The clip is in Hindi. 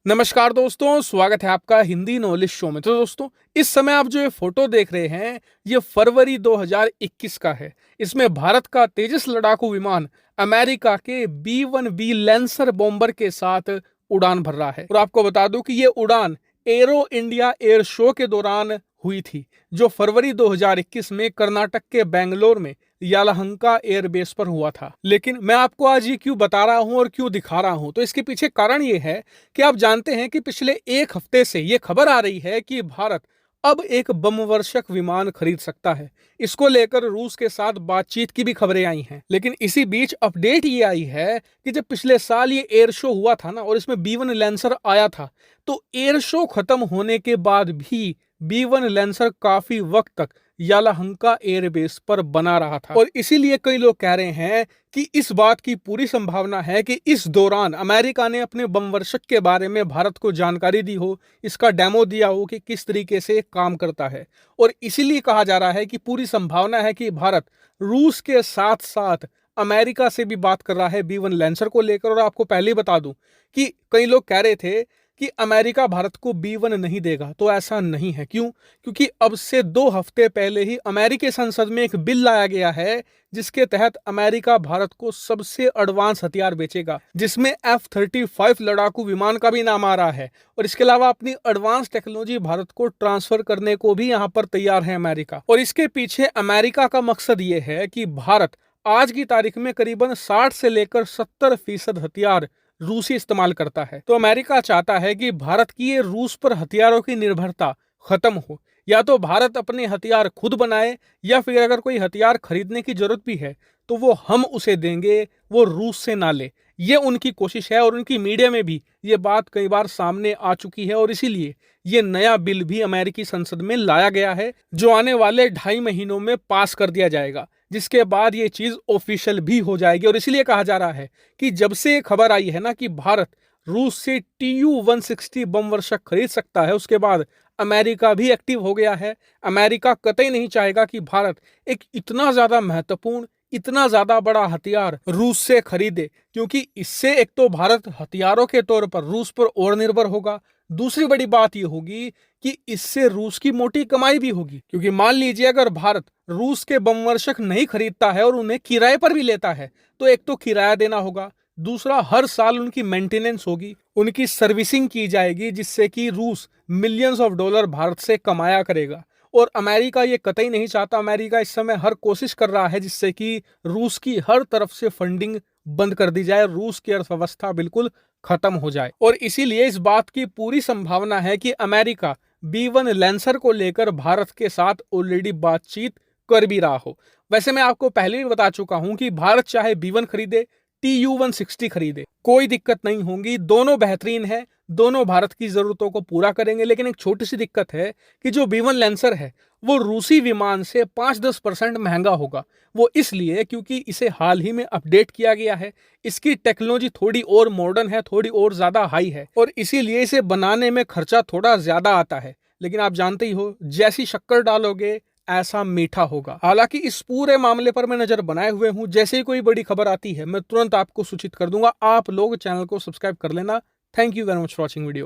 नमस्कार दोस्तों, स्वागत है आपका हिंदी नॉलेज शो में। तो दोस्तों, इस समय आप जो ये फोटो देख रहे हैं, ये फरवरी 2021 का है। इसमें भारत का तेजस लड़ाकू विमान अमेरिका के B-1B लैंसर बॉम्बर के साथ उड़ान भर रहा है। और आपको बता दूं कि ये उड़ान एरो इंडिया एयर शो के दौरान हुई थी, जो फरवरी 2021 में कर्नाटक के बेंगलोर में यालहंका एयरबेस पर हुआ था। लेकिन मैं आपको आज ये क्यों बता रहा हूं और क्यों दिखा रहा हूं, तो इसके पीछे कारण ये है कि आप जानते हैं कि पिछले एक हफ्ते से ये खबर आ रही है कि भारत अब एक बमवर्षक विमान खरीद सकता है। इसको लेकर रूस के साथ बातचीत की भी खबरें आई हैं। लेकिन इसी बीच अपडेट ये आई है कि जब पिछले साल ये एयर शो हुआ था ना, और इसमें B-1 लैंसर आया था, तो एयर शो खत्म होने के बाद भी B-1 लैंसर काफी वक्त तक यालहंका एयरबेस पर बना रहा था। और इसीलिए कई लोग कह रहे हैं कि इस बात की पूरी संभावना है कि इस दौरान अमेरिका ने अपने बमवर्षक के बारे में भारत को जानकारी दी हो, इसका डेमो दिया हो कि किस तरीके से काम करता है। और इसीलिए कहा जा रहा है कि पूरी संभावना है कि भारत रूस के साथ साथ अमेरिका से भी बात कर रहा है B-1 लैंसर को लेकर। और आपको पहले ही बता दूं कि कई लोग कह रहे थे कि अमेरिका भारत को B-1 नहीं देगा, तो ऐसा नहीं है। क्यों? क्योंकि अब से 2 हफ्ते पहले ही अमेरिकी संसद में एक बिल लाया गया है, जिसके तहत अमेरिका भारत को सबसे एडवांस हथियार बेचेगा, जिसमें F-35 लड़ाकू विमान का भी नाम आ रहा है। और इसके अलावा अपनी एडवांस टेक्नोलॉजी भारत को ट्रांसफर करने को भी यहाँ पर तैयार है अमेरिका। और इसके पीछे अमेरिका का मकसद ये है कि भारत आज की तारीख में करीबन 60 से लेकर 70% हथियार रूसी इस्तेमाल करता है। तो अमेरिका चाहता है कि भारत की ये रूस पर हथियारों की निर्भरता खत्म हो। या तो भारत अपने हथियार खुद बनाए, या फिर अगर कोई हथियार खरीदने की जरूरत भी है तो वो हम उसे देंगे, वो रूस से ना ले। ये उनकी कोशिश है और उनकी मीडिया में भी ये बात कई बार सामने आ चुकी है। और इसीलिए ये नया बिल भी अमेरिकी संसद में लाया गया है, जो आने वाले 2.5 महीनों में पास कर दिया जाएगा, जिसके बाद ये चीज ऑफिशियल भी हो जाएगी। और इसलिए कहा जा रहा है कि जब से खबर आई है ना कि भारत रूस से Tu-160 बमवर्षक खरीद सकता है, उसके बाद अमेरिका भी एक्टिव हो गया है। अमेरिका कतई नहीं चाहेगा कि भारत एक इतना ज्यादा महत्वपूर्ण, इतना ज्यादा बड़ा हथियार रूस से खरीदे, क्योंकि इससे एक तो भारत हथियारों के तौर पर रूस पर और निर्भर होगा। दूसरी बड़ी बात यह होगी कि इससे रूस की मोटी कमाई भी होगी, क्योंकि मान लीजिए अगर भारत रूस के बमवर्षक नहीं खरीदता है और उन्हें किराए पर भी लेता है, तो एक तो किराया देना होगा, दूसरा हर साल उनकी मेंटेनेंस होगी, उनकी सर्विसिंग की जाएगी, जिससे कि रूस मिलियंस ऑफ डॉलर भारत से कमाया करेगा। और अमेरिका ये कतई नहीं चाहता। अमेरिका इस समय हर कोशिश कर रहा है जिससे कि रूस की हर तरफ से फंडिंग बंद कर दी जाए, रूस की अर्थव्यवस्था बिल्कुल खत्म हो जाए। और इसीलिए इस बात की पूरी संभावना है कि अमेरिका B-1 लैंसर को लेकर भारत के साथ ऑलरेडी बातचीत कर भी रहा हो। वैसे मैं आपको पहले भी बता चुका हूं कि भारत चाहे B-1 खरीदे, Tu-160 खरीदे, कोई दिक्कत नहीं होगी। दोनों बेहतरीन है, दोनों भारत की जरूरतों को पूरा करेंगे। लेकिन एक छोटी सी दिक्कत है कि जो B-1 लैंसर है वो रूसी विमान से 5-10% महंगा होगा। वो इसलिए क्योंकि इसे हाल ही में अपडेट किया गया है, इसकी टेक्नोलॉजी थोड़ी और मॉडर्न है, थोड़ी और ज्यादा हाई है, और इसीलिए इसे बनाने में खर्चा थोड़ा ज्यादा आता है। लेकिन आप जानते ही हो, जैसी शक्कर डालोगे ऐसा मीठा होगा। हालांकि इस पूरे मामले पर मैं नजर बनाए हुए हूं, जैसे ही कोई बड़ी खबर आती है मैं तुरंत आपको सूचित कर दूंगा। आप लोग चैनल को सब्सक्राइब कर लेना। Thank you very much for watching video.